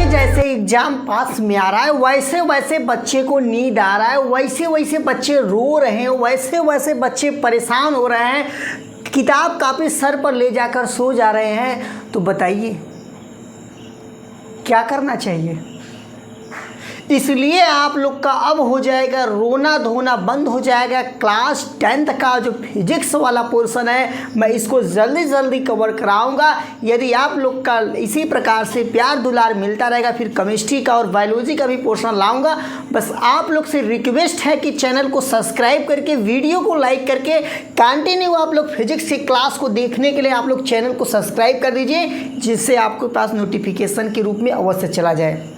जैसे जैसे एग्जाम पास में आ रहा है वैसे वैसे बच्चे को नींद आ रहा है, वैसे वैसे बच्चे रो रहे हैं, वैसे वैसे बच्चे परेशान हो रहे हैं, किताब कापी सर पर ले जाकर सो जा रहे हैं। तो बताइए क्या करना चाहिए? इसलिए आप लोग का अब हो जाएगा रोना धोना बंद हो जाएगा। क्लास 10th का जो फिजिक्स वाला पोर्शन है मैं इसको जल्दी जल्दी कवर कराऊंगा। यदि आप लोग का इसी प्रकार से प्यार दुलार मिलता रहेगा फिर केमिस्ट्री का और बायोलॉजी का भी पोर्शन लाऊंगा। बस आप लोग से रिक्वेस्ट है कि चैनल को सब्सक्राइब करके वीडियो को लाइक करके कंटिन्यू आप लोग फिजिक्स की क्लास को देखने के लिए आप लोग चैनल को सब्सक्राइब कर दीजिए, जिससे आपके पास नोटिफिकेशन के रूप में अवश्य चला जाए।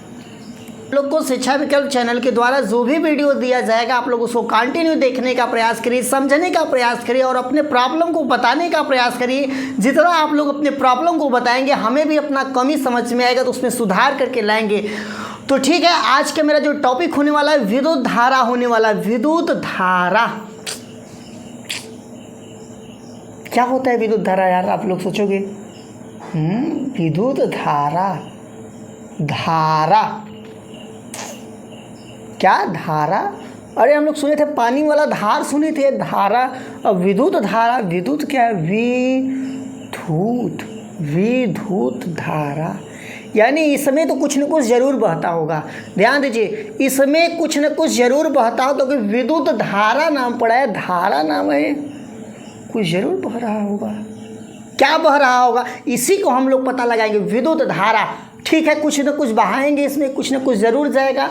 लोग को शिक्षा विकल्प चैनल के द्वारा जो भी वीडियो दिया जाएगा आप लोग उसको कंटिन्यू देखने का प्रयास करिए, समझने का प्रयास करिए और अपने प्रॉब्लम को बताने का प्रयास करिए। जितना आप लोग अपने प्रॉब्लम को बताएंगे हमें भी अपना कमी समझ में आएगा तो उसमें सुधार करके लाएंगे। तो ठीक है, आज का मेरा जो टॉपिक होने वाला है विद्युत धारा होने वाला है। विद्युत धारा क्या होता है? विद्युत धारा यार आप लोग सोचोगे विद्युत धारा, धारा क्या? धारा? अरे हम लोग सुने थे पानी वाला धार सुने थे, धारा। अब विद्युत धारा, विद्युत क्या है? विद्युत, विद्युत धारा यानी इसमें तो कुछ न कुछ जरूर बहता होगा। ध्यान दीजिए, इसमें कुछ न कुछ जरूर बहता हो तो कि विद्युत धारा नाम पड़ा है, धारा नाम है, कुछ जरूर बह रहा होगा। क्या बह रहा होगा इसी को हम लोग पता लगाएंगे। विद्युत धारा, ठीक है, कुछ न कुछ बहाएंगे, इसमें कुछ न कुछ ज़रूर जाएगा।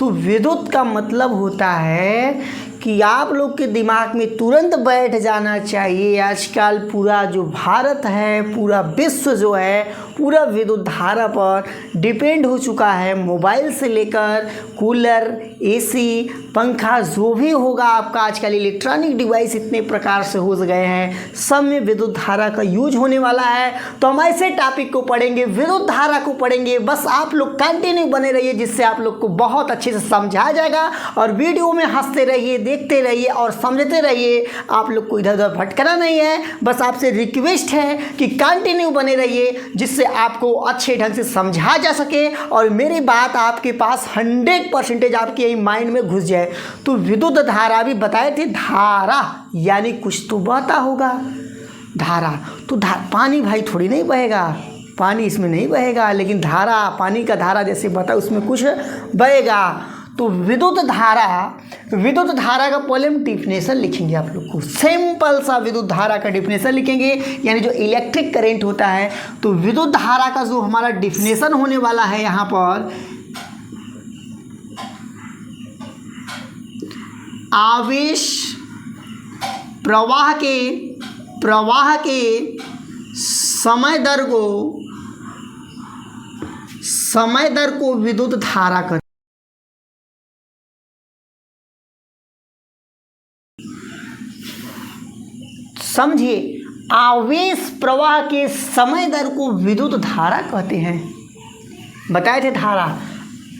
तो विद्युत का मतलब होता है कि आप लोग के दिमाग में तुरंत बैठ जाना चाहिए आजकल पूरा जो भारत है, पूरा विश्व जो है पूरा विद्युत धारा पर डिपेंड हो चुका है। मोबाइल से लेकर कूलर, एसी, पंखा जो भी होगा आपका आजकल इलेक्ट्रॉनिक डिवाइस इतने प्रकार से हो गए हैं, सब में विद्युत धारा का यूज होने वाला है। तो हम ऐसे टॉपिक को पढ़ेंगे, विद्युत धारा को पढ़ेंगे। बस आप लोग कंटिन्यू बने रहिए जिससे आप लोग को बहुत अच्छे से समझा जाएगा और वीडियो में हंसते रहिए, देखते रहिए और समझते रहिए। आप लोग को इधर उधर भटकना नहीं है। बस आपसे रिक्वेस्ट है कि कंटिन्यू बने रहिए जिससे आपको अच्छे ढंग से समझा जा सके और मेरी बात आपके पास 100% आपके माइंड में घुस जाए। तो विद्युत धारा भी बताए थे, धारा यानी कुछ तो बहता होगा। धारा तो पानी भाई थोड़ी नहीं बहेगा, पानी इसमें नहीं बहेगा, लेकिन धारा, पानी का धारा जैसे बता उसमें कुछ बहेगा। तो विद्युत धारा, विद्युत धारा का पहले हम डिफिनेशन लिखेंगे। आप लोग को सिंपल सा विद्युत धारा का डिफिनेशन लिखेंगे, यानी जो इलेक्ट्रिक करंट होता है। तो विद्युत धारा का जो हमारा डिफिनेशन होने वाला है यहाँ पर, आवेश प्रवाह के समय दर को विद्युत धारा कहते हैं। समझिए, आवेश प्रवाह के समय दर को विद्युत धारा कहते हैं। बताए थे धारा,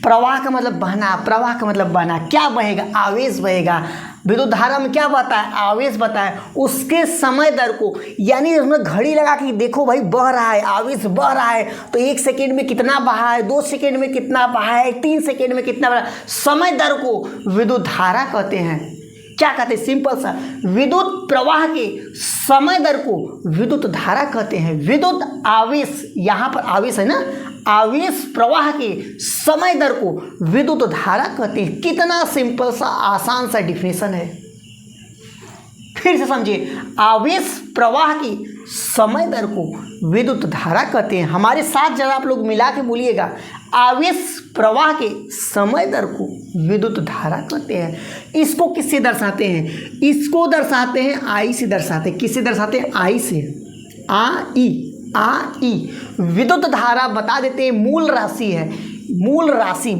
प्रवाह का मतलब बहना, प्रवाह का मतलब बहना। क्या बहेगा? आवेश बहेगा। विद्युत धारा में क्या बहता है? आवेश बहता है। उसके समय दर को, यानी उसमें घड़ी लगा के देखो भाई बह रहा है, आवेश बह रहा है तो 1 सेकेंड में कितना बहा है, 2 सेकेंड में कितना बहा है, 3 सेकेंड में कितना बहा। समय दर को विद्युत धारा कहते हैं। क्या कहते हैं? सिंपल सा, विद्युत प्रवाह के समय दर को विद्युत धारा कहते हैं। विद्युत आवेश, यहाँ पर आवेश है ना, आवेश प्रवाह के समय दर को विद्युत धारा कहते हैं। कितना सिंपल सा आसान सा डिफिनेशन है। फिर से समझिए, आवेश प्रवाह की समय दर को विद्युत धारा कहते हैं। हमारे साथ जरा आप लोग मिला के बोलिएगा, आवेश प्रवाह के समय दर को विद्युत धारा कहते हैं। इसको किससे दर्शाते हैं? इसको दर्शाते हैं आई से दर्शाते हैं। किससे दर्शाते हैं? आई से। आई विद्युत धारा बता देते हैं मूल राशि है। मूल राशि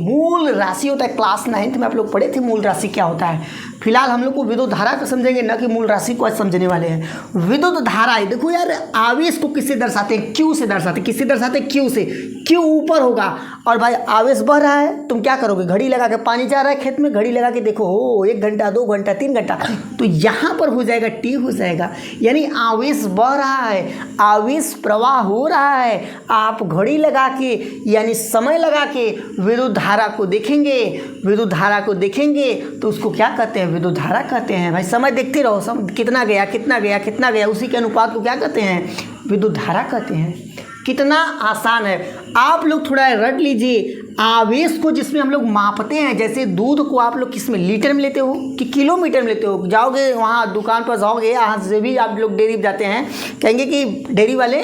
होता है, क्लास 9th में आप लोग पढ़े थे मूल राशि क्या होता है। फिलहाल हम लोग को विद्युत धारा को समझेंगे, न कि मूल राशि को आज समझने वाले हैं। विद्युत धारा, देखो यार, आवेश को किससे दर्शाते हैं? क्यू से दर्शाते हैं। किससे दर्शाते हैं? क्यू से। क्यू ऊपर होगा और भाई आवेश बढ़ रहा है, तुम क्या करोगे? घड़ी लगा के, पानी जा रहा है खेत में, घड़ी लगा के देखो, हो 1 घंटा 2 घंटा 3 घंटा, तो यहाँ पर हो जाएगा टी हो जाएगा, यानी आवेश बढ़ रहा है, आवेश प्रवाह हो रहा है। आप घड़ी लगा के यानी समय लगा के विद्युत धारा को देखेंगे, विद्युत धारा को देखेंगे तो उसको क्या कहते हैं? विद्युत धारा कहते हैं। भाई समय देखते रहो, समय कितना गया कितना गया कितना गया, उसी के अनुपात को क्या कहते हैं? विद्युत धारा कहते हैं। कितना आसान है, आप लोग थोड़ा रट लीजिए। आवेश को जिसमें हम लोग मापते हैं, जैसे दूध को आप लोग किस में, लीटर में लेते हो कि किलोमीटर में लेते हो? जाओगे वहाँ दुकान पर जाओगे, यहाँ से भी आप लोग डेयरी जाते हैं, कहेंगे कि डेयरी वाले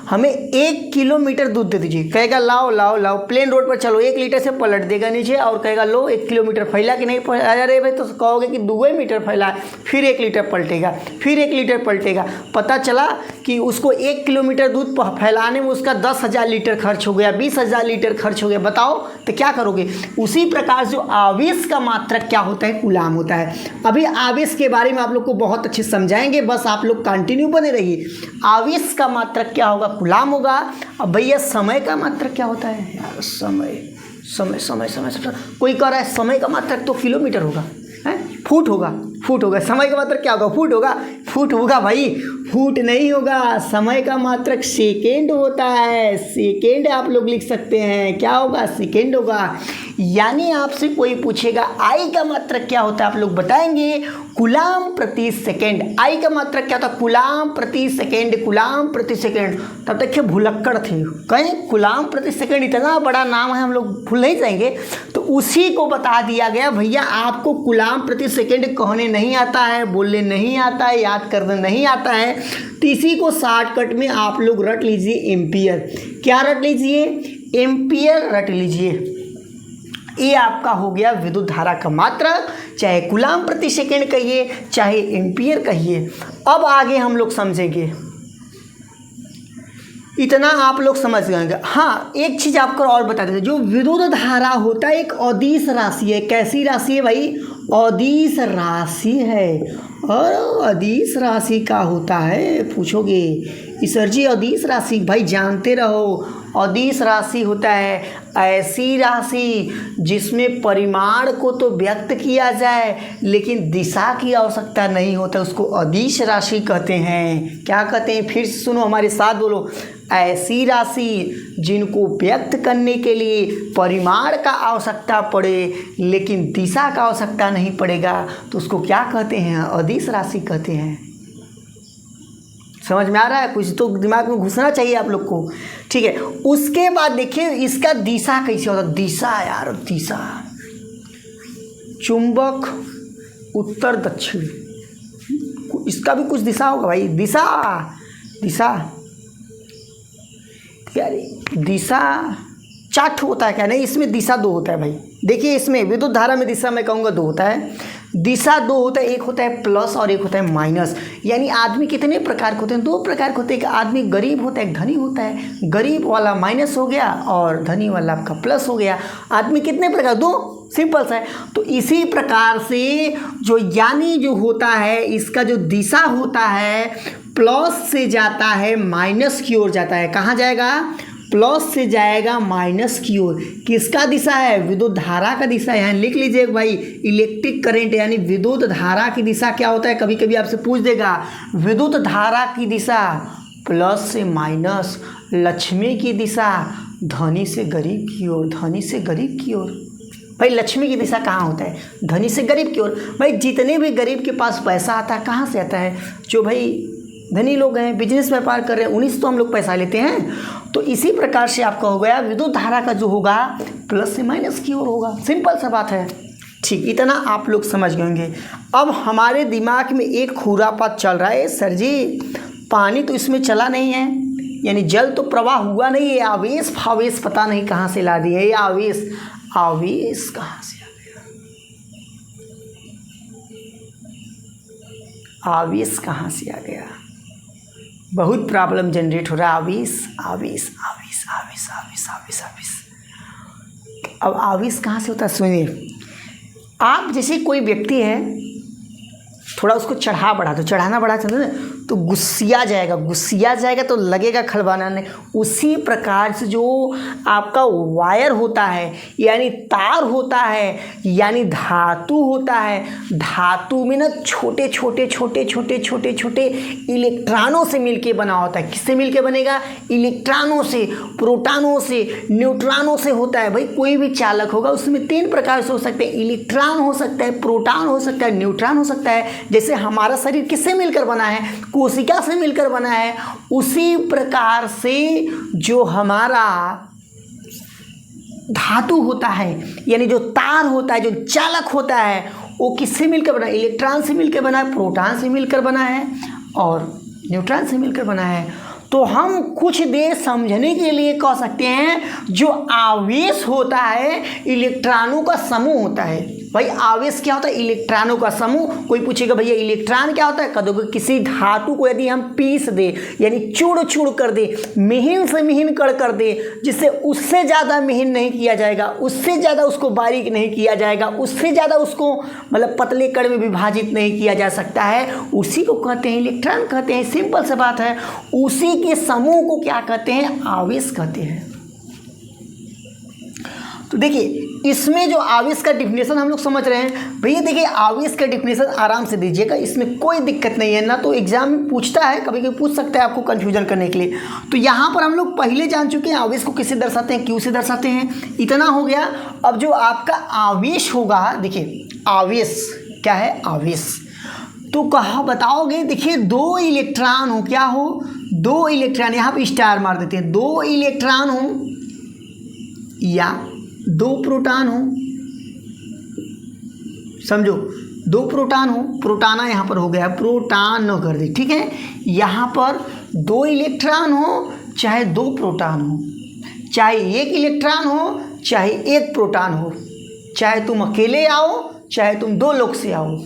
हमें 1 किलोमीटर दूध दे दीजिए, कहेगा लाओ लाओ लाओ। प्लेन रोड पर चलो, 1 लीटर से पलट देगा नीचे और कहेगा लो 1 किलोमीटर फैला कि नहीं फैला। अरे भाई, तो कहोगे कि 2 मीटर फैला है, फिर 1 लीटर पलटेगा, फिर 1 लीटर पलटेगा। पता चला कि उसको 1 किलोमीटर दूध फैलाने में उसका 10,000 लीटर खर्च हो गया, 20,000 लीटर खर्च हो गया। बताओ तो क्या करोगे? उसी प्रकार जो आवेश का मात्रक क्या होता है? कूलाम होता है। अभी आवेश के बारे में आप लोग को बहुत अच्छे समझाएंगे, बस आप लोग कंटिन्यू बने रहिए। आवेश का मात्रक क्या होगा? कूलाम होगा। अब भैया समय का मात्रक क्या होता है? यार समय समय समय समय समय कोई कह रहा है समय का मात्रक तो किलोमीटर होगा, है फुट होगा, फुट होगा। समय का मात्रक क्या होगा? फुट होगा, फुट होगा भाई, फुट नहीं होगा। समय का मात्रक सेकेंड होता है, सेकेंड आप लोग लिख सकते हैं। क्या होगा? सेकेंड होगा। यानी आपसे कोई पूछेगा आई का मात्रक क्या होता है, आप लोग बताएंगे कूलाम प्रति सेकेंड। आई का मात्रक क्या होता है? कूलाम प्रति सेकेंड, कूलाम प्रति सेकेंड। तब तक ये भुलक्कड़ थे, कहें कूलाम प्रति सेकेंड इतना बड़ा नाम है, हम लोग भूल नहीं जाएंगे। तो उसी को बता दिया गया, भैया आपको कूलाम प्रति सेकेंड कहने नहीं आता है, बोलने नहीं आता है, याद करने नहीं आता है, तो इसी को शॉर्टकट में आप लोग रट लीजिए एम्पियर। क्या रट लीजिए? एम्पियर रट लीजिए। ये आपका हो गया विद्युत धारा का मात्रक, चाहे कूलाम प्रति सेकेंड कहिए, चाहे एम्पियर कहिए। अब आगे हम लोग समझेंगे, इतना आप लोग समझ गए। हाँ, एक चीज़ आपको और बता देते, जो विद्युत धारा होता है एक अदिश राशि है। कैसी राशि है भाई? अदिश राशि है। और अदिश राशि का होता है, पूछोगे सर जी अदिश राशि, भाई जानते रहो अदिश राशि होता है ऐसी राशि जिसमें परिमाण को तो व्यक्त किया जाए लेकिन दिशा की आवश्यकता नहीं होता, उसको अदिश राशि कहते हैं। क्या कहते हैं? फिर सुनो, हमारे साथ बोलो। ऐसी राशि जिनको व्यक्त करने के लिए परिमाण का आवश्यकता पड़े लेकिन दिशा का आवश्यकता नहीं पड़ेगा, तो उसको क्या कहते हैं? अदिश राशि कहते हैं। समझ में आ रहा है? कुछ तो दिमाग में घुसना चाहिए आप लोग को, ठीक है। उसके बाद देखिए इसका दिशा कैसे होता है। दिशा यार, दिशा, चुंबक उत्तर दक्षिण, इसका भी कुछ दिशा होगा भाई। दिशा, दिशा यार, दिशा 4 होता है क्या? नहीं, इसमें दिशा 2 होता है भाई। देखिए इसमें विद्युत धारा में दिशा मैं कहूँगा 2 होता है, दिशा 2 होता है। एक होता है प्लस और एक होता है माइनस। यानी आदमी कितने प्रकार के होते हैं? 2 प्रकार के होते हैं। एक आदमी गरीब होता है, एक धनी होता है। गरीब वाला माइनस हो गया और धनी वाला आपका प्लस हो गया। आदमी कितने प्रकार? 2, सिंपल सा है। तो इसी प्रकार से जो यानी जो होता है, इसका जो दिशा होता है प्लस से जाता है माइनस की ओर जाता है। कहाँ जाएगा? प्लस से जाएगा माइनस की ओर। किसका दिशा है? विद्युत धारा का दिशा। यहाँ लिख लीजिए भाई, इलेक्ट्रिक करंट यानी विद्युत धारा की दिशा क्या होता है? कभी कभी आपसे पूछ देगा। विद्युत धारा की दिशा प्लस से माइनस, लक्ष्मी की दिशा धनी से गरीब की ओर, धनी से गरीब की ओर। भाई लक्ष्मी की दिशा कहाँ होता है? धनी से गरीब की ओर। भाई जितने भी गरीब के पास पैसा आता है कहाँ से आता है? जो भाई धनी लोग हैं, बिजनेस व्यापार कर रहे हैं, उन्हीं से तो हम लोग पैसा लेते हैं। तो इसी प्रकार से आपका हो गया विद्युत धारा का जो होगा प्लस से माइनस की ओर होगा। सिंपल सा बात है, ठीक। इतना आप लोग समझ गए होंगे। अब हमारे दिमाग में एक खुरापात चल रहा है, सर जी पानी तो इसमें चला नहीं है, यानी जल तो प्रवाह हुआ नहीं है, आवेश फावेश पता नहीं कहाँ से ला दिए। ये आवेश, आवेश कहाँ से आ गया? आवेश कहाँ से आ गया? बहुत प्रॉब्लम जनरेट हो रहा है। आवेश आवेश आवेश आवेश आवेश आवेश आवेश। अब आवेश कहाँ से होता है? सुनिए, आप जैसे कोई व्यक्ति है, थोड़ा उसको चढ़ा बढ़ा दो, चढ़ाना बढ़ा ना तो गुस्सिया जाएगा तो लगेगा खलबाना नहीं। उसी प्रकार से जो आपका वायर होता है यानी तार होता है यानी धातु होता है, धातु में ना छोटे छोटे इलेक्ट्रॉनों से मिलके बना होता है। किससे मिलके बनेगा? इलेक्ट्रॉनों से, प्रोटॉनों से, न्यूट्रॉनों से होता है। भाई कोई भी चालक होगा उसमें 3 प्रकार से हो सकते हैं, इलेक्ट्रॉन हो सकता है, प्रोटॉन हो सकता है, न्यूट्रॉन हो सकता है। जैसे हमारा शरीर किससे मिलकर बना है? कोशिका से मिलकर बना है। उसी प्रकार से जो हमारा धातु होता है यानी जो तार होता है, जो चालक होता है, वो किससे मिलकर बना है? इलेक्ट्रॉन से मिलकर बना है, प्रोटॉन से मिलकर बना है और न्यूट्रॉन से मिलकर बना है। तो हम कुछ देर समझने के लिए कह सकते हैं जो आवेश होता है इलेक्ट्रॉनों का समूह होता है। भाई आवेश क्या होता है? इलेक्ट्रॉनों का समूह। कोई पूछेगा भैया इलेक्ट्रॉन क्या होता है? कह दोगे किसी धातु को यदि हम पीस दे यानी चूड़ कर दे, महीन से महीन कर दे, जिससे उससे ज़्यादा महीन नहीं किया जाएगा, उससे ज़्यादा उसको बारीक नहीं किया जाएगा, उससे ज़्यादा उसको मतलब पतले कण में विभाजित नहीं किया जा सकता है, उसी को कहते हैं इलेक्ट्रॉन कहते हैं। सिंपल सी बात है। उसी के समूह को क्या कहते हैं? आवेश कहते हैं। तो देखिए इसमें जो आवेश का डिफिनेशन हम लोग समझ रहे हैं। भैया देखिए आवेश का डिफिनेशन आराम से दीजिएगा, इसमें कोई दिक्कत नहीं है ना। तो एग्जाम में पूछता है, कभी कभी पूछ सकता है आपको कंफ्यूजन करने के लिए। तो यहाँ पर हम लोग पहले जान चुके हैं आवेश को किससे दर्शाते हैं, क्यू से दर्शाते हैं। इतना हो गया। अब जो आपका आवेश होगा, देखिए आवेश क्या है? आवेश तो कहा बताओगे? देखिए 2 इलेक्ट्रॉन हो, क्या हो? 2 इलेक्ट्रॉन, यहाँ पे स्टार मार देते हैं। 2 इलेक्ट्रॉन हो या 2 प्रोटॉन हो, समझो 2 प्रोटॉन हो, प्रोटाना यहाँ पर हो गया, प्रोटॉन न कर दे, ठीक है। यहाँ पर 2 इलेक्ट्रॉन हो चाहे 2 प्रोटॉन हो, चाहे 1 इलेक्ट्रॉन हो चाहे 1 प्रोटॉन हो, चाहे तुम अकेले आओ चाहे तुम 2 लोग से आओ,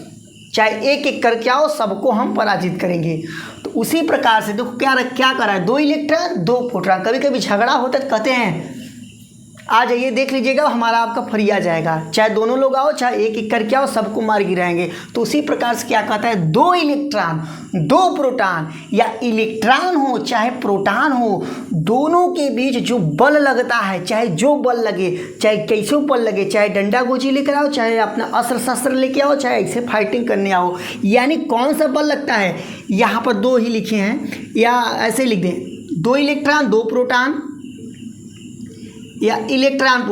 चाहे एक एक करके आओ, सबको हम पराजित करेंगे। तो उसी प्रकार से देखो क्या करा है? 2 इलेक्ट्रॉन 2 प्रोटॉन। कभी कभी झगड़ा होता है, कहते हैं आ जाइए देख लीजिएगा हमारा आपका फरिया जाएगा, चाहे दोनों लोग आओ चाहे एक एक करके आओ, सबको मार गिराएंगे। तो उसी प्रकार से क्या कहता है? 2 इलेक्ट्रॉन 2 प्रोटॉन या इलेक्ट्रॉन हो चाहे प्रोटॉन हो, दोनों के बीच जो बल लगता है, चाहे जो बल लगे, चाहे कैसे बल लगे, चाहे डंडा गोजी लेकर आओ, चाहे अपना अस्त्र शस्त्र लेके आओ, चाहे ऐसे फाइटिंग करने आओ, यानी कौन सा बल लगता है? यहाँ पर 2 ही लिखे हैं या ऐसे लिख दें 2 इलेक्ट्रॉन 2 प्रोटॉन या इलेक्ट्रॉन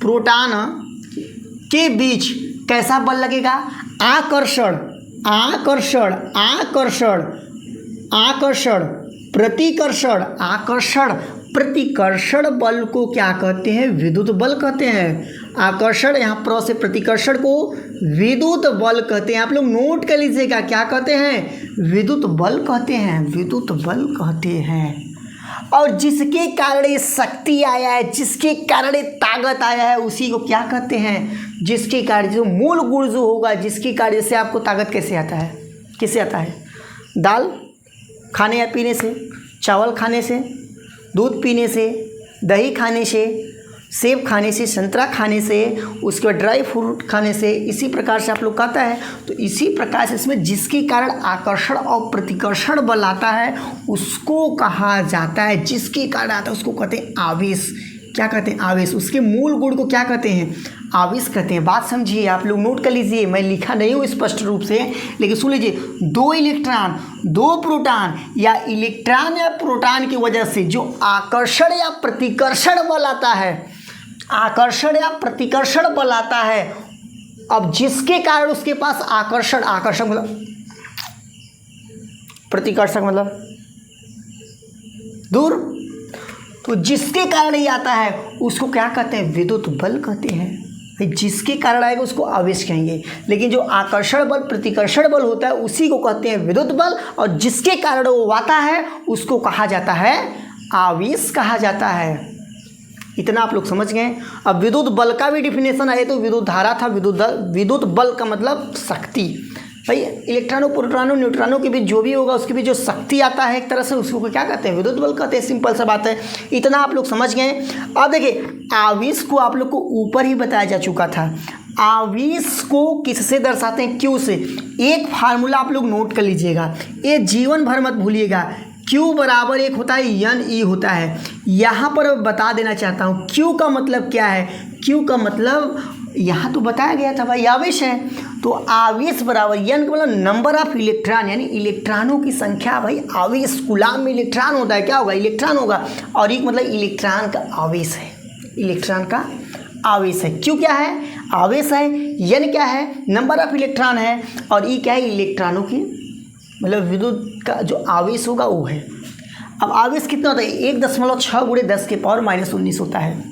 प्रोटॉन के बीच कैसा बल लगेगा? आकर्षण प्रतिकर्षण बल को क्या कहते हैं? विद्युत बल कहते हैं। आकर्षण यहाँ प्र से प्रतिकर्षण को विद्युत बल कहते हैं। आप लोग नोट कर लीजिएगा, क्या कहते हैं? विद्युत बल कहते हैं। और जिसके कारण ये शक्ति आया है, जिसके कारण ये ताकत आया है, उसी को क्या कहते हैं? जिसके कारण जो मूल गुण जो होगा, जिसके कारण से आपको ताकत कैसे आता है? दाल खाने या पीने से, चावल खाने से, दूध पीने से, दही खाने से, सेब खाने से, संतरा खाने से, उसके बाद ड्राई फ्रूट खाने से, इसी प्रकार से आप लोग कहता है। तो इसी प्रकार से इसमें जिसके कारण आकर्षण और प्रतिकर्षण बल आता है उसको कहा जाता है, जिसके कारण आता है उसको कहते हैं आवेश। क्या कहते हैं? आवेश। उसके मूल गुण को क्या कहते हैं? आवेश कहते हैं। बात समझिए, आप लोग नोट कर लीजिए, मैं लिखा नहीं हूँ स्पष्ट रूप से, लेकिन सुन लीजिए। 2 इलेक्ट्रॉन 2 प्रोटॉन या इलेक्ट्रॉन या प्रोटॉन की वजह से जो आकर्षण या प्रतिकर्षण बल आता है, अब जिसके कारण उसके पास आकर्षक मतलब प्रतिकर्षक मतलब दूर, तो जिसके कारण ये आता है उसको क्या कहते हैं? विद्युत बल कहते हैं। जिसके कारण आएगा उसको आवेश कहेंगे, लेकिन जो आकर्षण बल प्रतिकर्षण बल होता है उसी को कहते हैं विद्युत बल, और जिसके कारण वो आता है उसको कहा जाता है आवेश कहा जाता है। इतना आप लोग समझ गए। अब विद्युत बल का भी डिफिनेशन आए तो विद्युत धारा था, विद्युत बल का मतलब शक्ति। भाई इलेक्ट्रॉनों प्रोटॉनों न्यूट्रॉनों के बीच जो भी होगा उसके बीच जो शक्ति आता है एक तरह से, उसको क्या कहते हैं? विद्युत बल कहते हैं। सिंपल सा बात है, इतना आप लोग समझ गए। अब देखिए आवेश को आप लोग को ऊपर ही बताया जा चुका था। आवेश को किससे दर्शाते हैं? क्यू से। एक फार्मूला आप लोग नोट कर लीजिएगा, ये जीवन भर मत भूलिएगा। Q बराबर एक होता है एन ई होता है। यहाँ पर बता देना चाहता हूँ Q का मतलब क्या है। Q का मतलब यहाँ तो बताया गया था भाई, आवेश है। तो आवेश बराबर एन का मतलब नंबर ऑफ इलेक्ट्रॉन, यानी इलेक्ट्रॉनों की संख्या। भाई आवेश कूलाम में इलेक्ट्रॉन होता है, क्या होगा? इलेक्ट्रॉन होगा। और एक मतलब इलेक्ट्रॉन का आवेश है, इलेक्ट्रॉन का आवेश है। Q क्या है? आवेश है। एन क्या है? नंबर ऑफ इलेक्ट्रॉन है। और ई क्या है? इलेक्ट्रॉनों की मतलब विद्युत का जो आवेश होगा वो है। अब आवेश कितना होता है? 1.6 × 10⁻⁻19 होता है।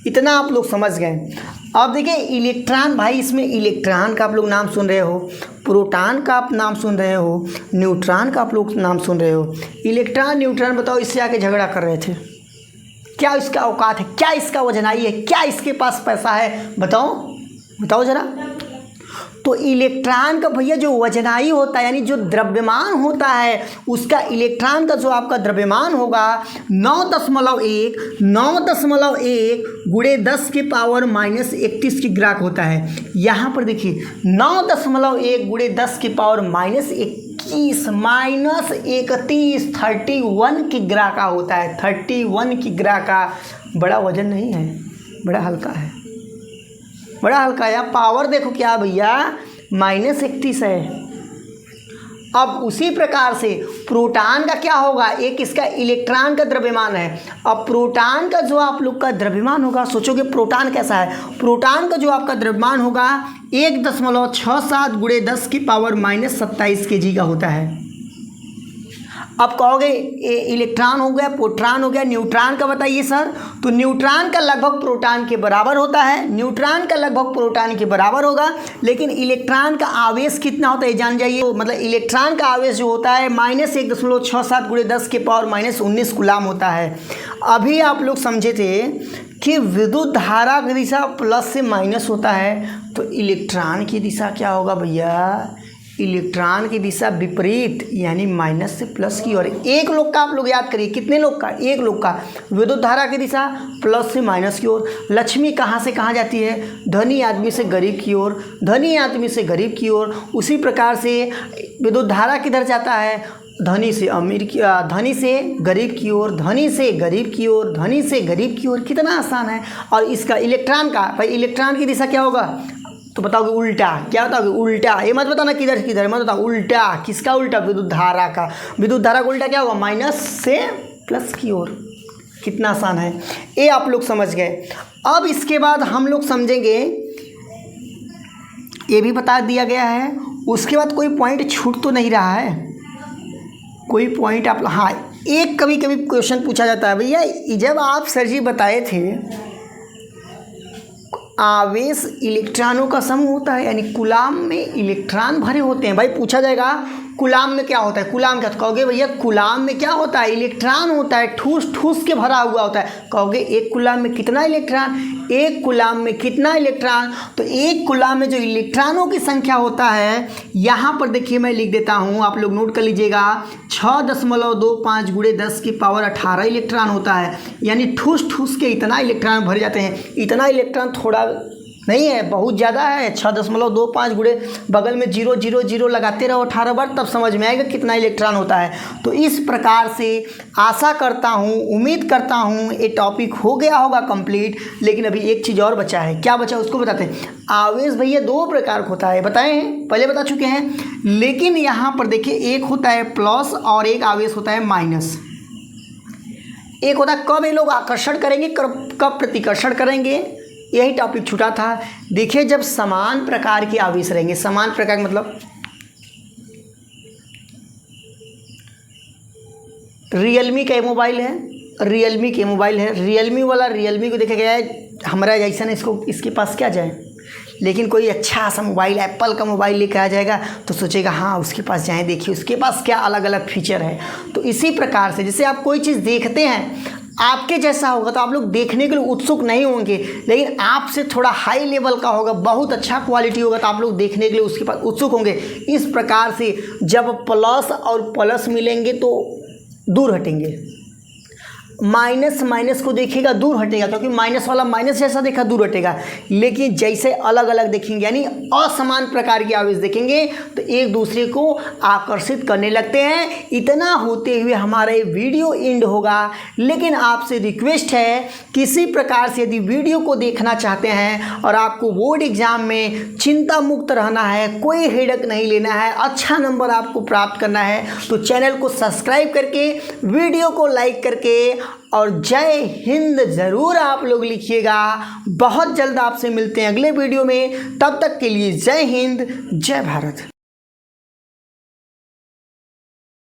इतना आप लोग समझ गए। अब देखिए इलेक्ट्रॉन, भाई इसमें इलेक्ट्रॉन का आप लोग नाम सुन रहे हो, प्रोटॉन का आप नाम सुन रहे हो, न्यूट्रॉन का आप लोग नाम सुन रहे हो। इलेक्ट्रॉन न्यूट्रॉन बताओ इससे आके झगड़ा कर रहे थे, क्या इसका औकात है? क्या इसका वजनाई है? क्या इसके पास पैसा है? बताओ बताओ ज़रा। तो इलेक्ट्रॉन का भैया जो वजनाई होता है, यानी जो द्रव्यमान होता है, उसका इलेक्ट्रॉन का जो आपका द्रव्यमान होगा 9.1 × 10⁻⁻31 की ग्राक होता है। यहाँ पर देखिए 9.1 × 10⁻⁻21 -31 31 की ग्रा का होता है। 31 की ग्रा का बड़ा वजन नहीं है, बड़ा हल्का है, बड़ा हल्का है। पावर देखो क्या भैया, -31 है। अब उसी प्रकार से प्रोटॉन का क्या होगा? एक इसका इलेक्ट्रॉन का द्रव्यमान है। अब प्रोटॉन का जो आप लोग का द्रव्यमान होगा, सोचोगे प्रोटॉन कैसा है? प्रोटॉन का जो आपका द्रव्यमान होगा 1.67 × 10⁻⁻27 kg का होता है। अब कहोगे इलेक्ट्रॉन हो गया, प्रोटॉन हो गया, न्यूट्रॉन का बताइए सर। तो न्यूट्रॉन का लगभग प्रोटॉन के बराबर होता है, न्यूट्रॉन का लगभग प्रोटॉन के बराबर होगा। लेकिन इलेक्ट्रॉन का आवेश कितना होता है जान जाइए। तो मतलब इलेक्ट्रॉन का आवेश जो होता है -1.67 × 10⁻⁻19 कूलाम होता है। अभी आप लोग समझे थे कि विद्युत धारा की दिशा प्लस से माइनस होता है, तो इलेक्ट्रॉन की दिशा क्या होगा भैया? इलेक्ट्रॉन की दिशा विपरीत, यानी माइनस से प्लस की ओर। एक लोग का आप लोग याद करिए, कितने लोग का? एक लोग का। विद्युत धारा की दिशा प्लस से माइनस की ओर। लक्ष्मी कहाँ से कहाँ जाती है? धनी आदमी से गरीब की ओर, धनी आदमी से गरीब की ओर। उसी प्रकार से विद्युत धारा किधर जाता है? धनी से अमीर की, धनी से गरीब की ओर, धनी से गरीब की ओर, धनी से गरीब की ओर। कितना आसान है। और इसका इलेक्ट्रॉन का, भाई इलेक्ट्रॉन की दिशा क्या होगा? तो बताओगे उल्टा। क्या बताओगे? उल्टा। ये मत बताना किधर किधर, मत बताओ उल्टा। किसका उल्टा? विद्युत धारा का। विद्युत धारा का उल्टा क्या होगा? माइनस से प्लस की ओर। कितना आसान है, ये आप लोग समझ गए। अब इसके बाद हम लोग समझेंगे, ये भी बता दिया गया है। उसके बाद कोई पॉइंट छूट तो नहीं रहा है? कोई पॉइंट आप, हाँ एक कभी कभी क्वेश्चन पूछा जाता है, भैया जब आप सर जी बताए थे आवेश इलेक्ट्रॉनों का समूह होता है, यानी कूलाम में इलेक्ट्रॉन भरे होते हैं। भाई पूछा जाएगा कूलाम में क्या होता है? कूलाम क्या? तो कहोगे भैया कूलाम में क्या होता है? इलेक्ट्रॉन होता है, ठूस ठूस के भरा हुआ होता है। कहोगे एक कूलाम में कितना इलेक्ट्रॉन? एक कूलाम में कितना इलेक्ट्रॉन? तो एक कूलाम में जो इलेक्ट्रॉनों की संख्या होता है, यहाँ पर देखिए मैं लिख देता हूँ, आप लोग नोट कर लीजिएगा। 6.25 × 10⁻18 इलेक्ट्रॉन होता है। यानी ठूस ठूस के इतना इलेक्ट्रॉन भर जाते हैं। इतना इलेक्ट्रॉन थोड़ा नहीं है, बहुत ज़्यादा है। 6.25 × बगल में 0 0 0 लगाते रहो 18 बार, तब समझ में आएगा कितना इलेक्ट्रॉन होता है। तो इस प्रकार से आशा करता हूँ, उम्मीद करता हूँ ये टॉपिक हो गया होगा कंप्लीट। लेकिन अभी एक चीज़ और बचा है। क्या बचा? उसको बताते हैं। आवेश भैया 2 प्रकार का होता है, बताए हैं, पहले बता चुके हैं। लेकिन यहाँ पर देखिए एक होता है प्लस और एक आवेश होता है माइनस। एक होता है कब ये लोग आकर्षण करेंगे, कब प्रतिकर्षण करेंगे, यही टॉपिक छूटा था। देखिए जब समान प्रकार के आवेश रहेंगे, समान प्रकार मतलब रियलमी का मोबाइल है, रियलमी के मोबाइल है, रियलमी वाला रियलमी को देखा गया है हमारा जैसा ना, इसको इसके पास क्या जाए। लेकिन कोई अच्छा सा मोबाइल एप्पल का मोबाइल लेकर आ जाएगा तो सोचेगा हाँ उसके पास जाएं, देखिए उसके पास क्या अलग अलग फीचर है। तो इसी प्रकार से जैसे आप कोई चीज़ देखते हैं, आपके जैसा होगा तो आप लोग देखने के लिए उत्सुक नहीं होंगे, लेकिन आपसे थोड़ा हाई लेवल का होगा, बहुत अच्छा क्वालिटी होगा तो आप लोग देखने के लिए उसके पास उत्सुक होंगे। इस प्रकार से जब प्लस और प्लस मिलेंगे तो दूर हटेंगे। माइनस माइनस को देखिएगा दूर हटेगा, क्योंकि माइनस वाला माइनस जैसा देखा दूर हटेगा। लेकिन जैसे अलग अलग देखेंगे यानी असमान प्रकार के आवेश देखेंगे तो एक दूसरे को आकर्षित करने लगते हैं। इतना होते हुए हमारा ये वीडियो एंड होगा। लेकिन आपसे रिक्वेस्ट है, किसी प्रकार से यदि वीडियो को देखना चाहते हैं और आपको बोर्ड एग्जाम में चिंता मुक्त रहना है, कोई हेडक नहीं लेना है, अच्छा नंबर आपको प्राप्त करना है, तो चैनल को सब्सक्राइब करके, वीडियो को लाइक करके और जय हिंद ज़रूर आप लोग लिखिएगा। बहुत जल्द आपसे मिलते हैं अगले वीडियो में, तब तक के लिए जय हिंद, जय भारत।